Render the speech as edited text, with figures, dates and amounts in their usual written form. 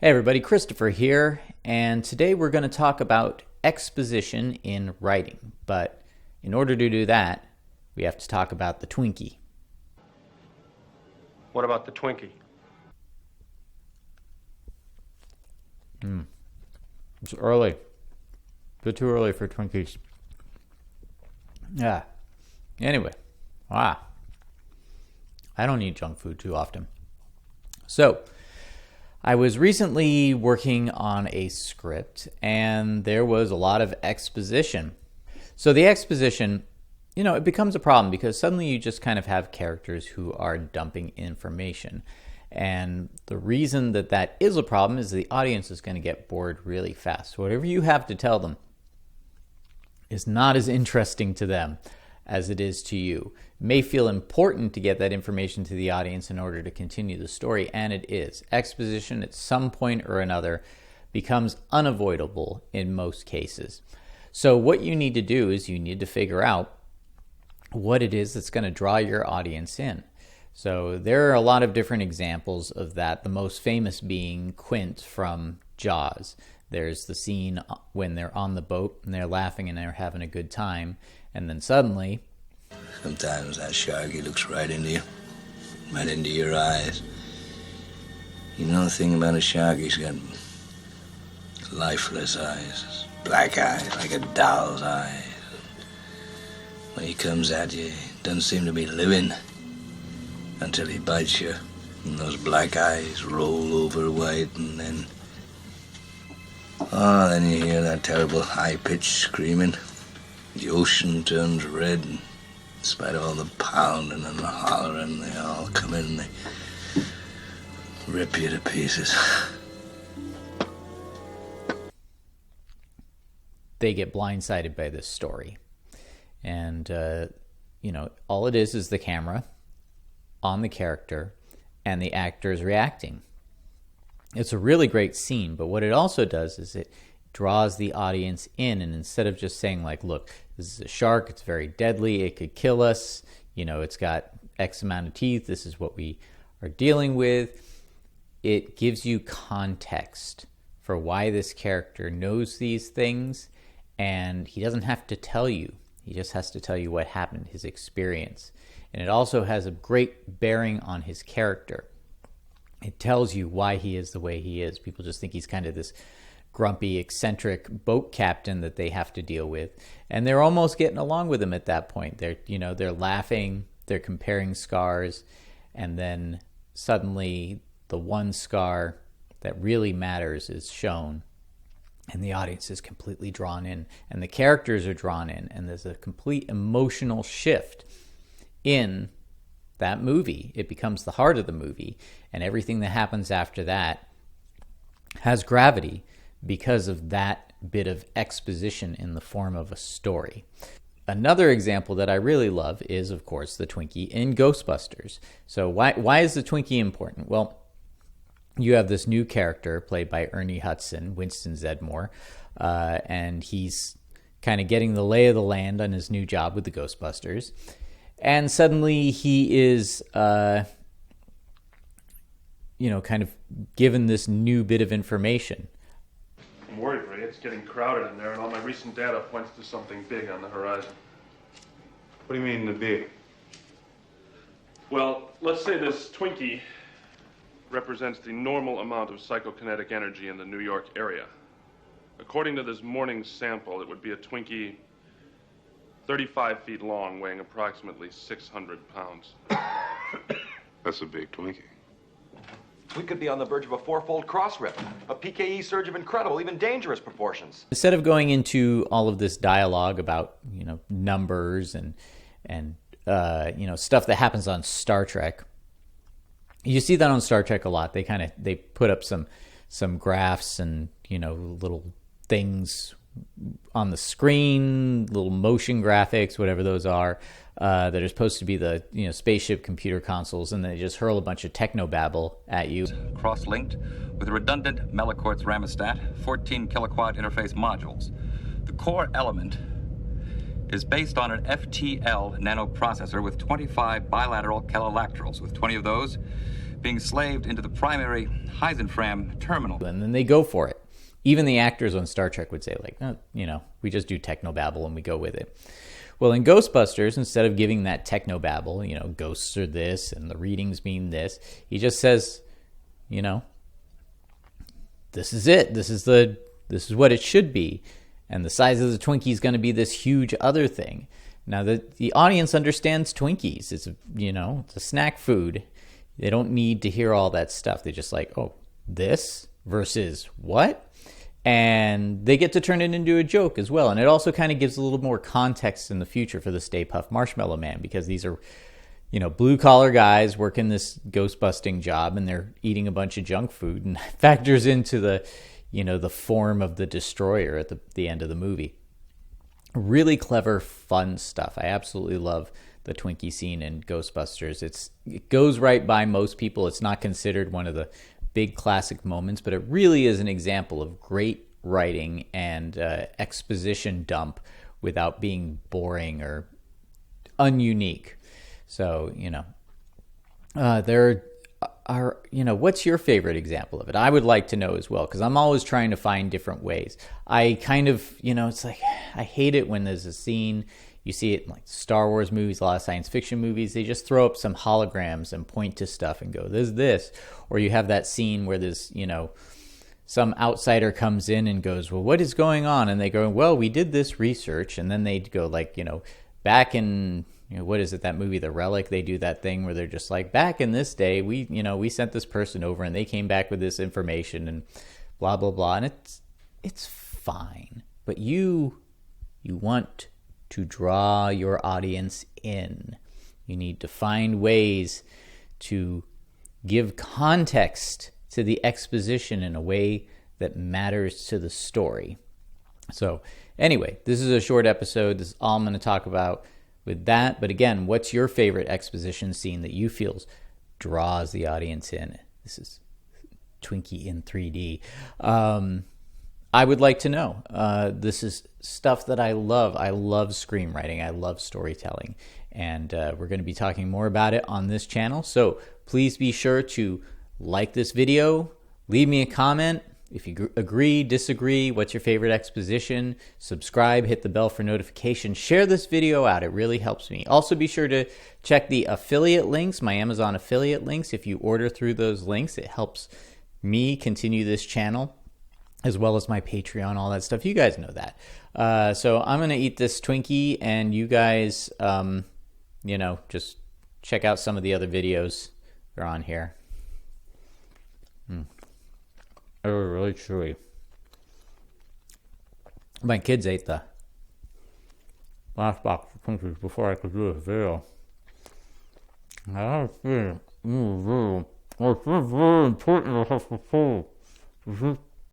Hey everybody, Christopher here, and today we're going to talk about exposition in writing. But in order to do that, we have to talk about the Twinkie. What about the Twinkie? It's early. A bit too early for Twinkies. Yeah. Anyway, I don't eat junk food too often. So, I was recently working on a script, and there was a lot of exposition. So the exposition, it becomes a problem because suddenly you just kind of have characters who are dumping information. And the reason that that is a problem is the audience is going to get bored really fast. So whatever you have to tell them is not as interesting to them as it is to you. It may feel important to get that information to the audience in order to continue the story, and it is. Exposition at some point or another becomes unavoidable in most cases. So what you need to do is you need to figure out what it is that's going to draw your audience in. So there are a lot of different examples of that, the most famous being Quint from Jaws. There's the scene when they're on the boat and they're laughing and they're having a good time, and then suddenly... Sometimes that shark, he looks right into you, right into your eyes. You know the thing about a shark, he's got lifeless eyes, black eyes, like a doll's eyes. When he comes at you, he doesn't seem to be living until he bites you, and those black eyes roll over white, and then... then you hear that terrible high-pitched screaming. The ocean turns red, and in spite of all the pounding and the hollering, they all come in and they rip you to pieces. They get blindsided by this story. And, all it is the camera on the character and the actors reacting. It's a really great scene, but what it also does is it draws the audience in, and instead of just saying like, look, this is a shark, it's very deadly, it could kill us, it's got X amount of teeth, this is what we are dealing with, it gives you context for why this character knows these things, and he doesn't have to tell you, he just has to tell you what happened, his experience. And it also has a great bearing on his character. It tells you why he is the way he is. People just think he's kind of this grumpy, eccentric boat captain that they have to deal with. And they're almost getting along with him at that point. They're laughing, they're comparing scars, and then suddenly the one scar that really matters is shown, and the audience is completely drawn in, and the characters are drawn in, and there's a complete emotional shift in that movie. It becomes the heart of the movie, and everything that happens after that has gravity because of that bit of exposition in the form of a story. Another example that I really love is, of course, the Twinkie in Ghostbusters. So why is the Twinkie important? Well, you have this new character played by Ernie Hudson, Winston Zeddemore, and he's kind of getting the lay of the land on his new job with the Ghostbusters. And suddenly he is, kind of given this new bit of information. I'm worried, Ray. It's getting crowded in there, and all my recent data points to something big on the horizon. What do you mean, the big? Well, let's say this Twinkie represents the normal amount of psychokinetic energy in the New York area. According to this morning's sample, it would be a Twinkie 35 feet long, weighing approximately 600 pounds. That's a big Twinkie. We could be on the verge of a fourfold cross rip, a PKE surge of incredible, even dangerous proportions. Instead of going into all of this dialogue about, numbers and stuff that happens on Star Trek, you see that on Star Trek a lot. They put up some graphs and, little things on the screen, little motion graphics, whatever those are, that are supposed to be the spaceship computer consoles, and they just hurl a bunch of technobabble at you. Cross-linked with redundant Melicort's Ramostat 14 kiloquad interface modules. The core element is based on an FTL nanoprocessor with 25 bilateral calolactrals, with 20 of those being slaved into the primary Heisenfram terminal. And then they go for it. Even the actors on Star Trek would say, like, oh, we just do technobabble and we go with it. Well, in Ghostbusters, instead of giving that technobabble, ghosts are this and the readings mean this, he just says, this is it. This is what it should be. And the size of the Twinkie is going to be this huge other thing. Now, the audience understands Twinkies. It's a snack food. They don't need to hear all that stuff. They're just like, oh, this versus what? And they get to turn it into a joke as well. And it also kind of gives a little more context in the future for the Stay Puft Marshmallow Man, because these are, blue-collar guys working this ghost-busting job, and they're eating a bunch of junk food, and factors into the form of the destroyer at the end of the movie. Really clever, fun stuff. I absolutely love the Twinkie scene in Ghostbusters. It goes right by most people. It's not considered one of the big classic moments, but it really is an example of great writing and exposition dump without being boring or ununique. So, there are, what's your favorite example of it? I would like to know as well, because I'm always trying to find different ways. I kind of, it's like, I hate it when there's a scene, you see it in like Star Wars movies, a lot of science fiction movies, they just throw up some holograms and point to stuff and go, there's this. Or you have that scene where there's, some outsider comes in and goes, well, what is going on? And they go, well, we did this research. And then they go like, back in, what is it, that movie, The Relic? They do that thing where they're just like, back in this day, we sent this person over and they came back with this information and blah, blah, blah. And it's fine. But you want to draw your audience in. You need to find ways to give context to the exposition in a way that matters to the story. So anyway, this is a short episode. This is all I'm going to talk about with that. But again, what's your favorite exposition scene that you feel draws the audience in? This is Twinkie in 3D. I would like to know. This is stuff that I love. I love screenwriting. I love storytelling. And we're going to be talking more about it on this channel. So please be sure to like this video. Leave me a comment. If you agree, disagree, what's your favorite exposition? Subscribe, hit the bell for notifications. Share this video out. It really helps me. Also, be sure to check the affiliate links, my Amazon affiliate links. If you order through those links, it helps me continue this channel, as well as my Patreon, all that stuff. You guys know that. So I'm going to eat this Twinkie, and you guys, just check out some of the other videos that are on here. They were really chewy. My kids ate the last box of Twinkies before I could do this video. I don't feel it's very important to have to pull.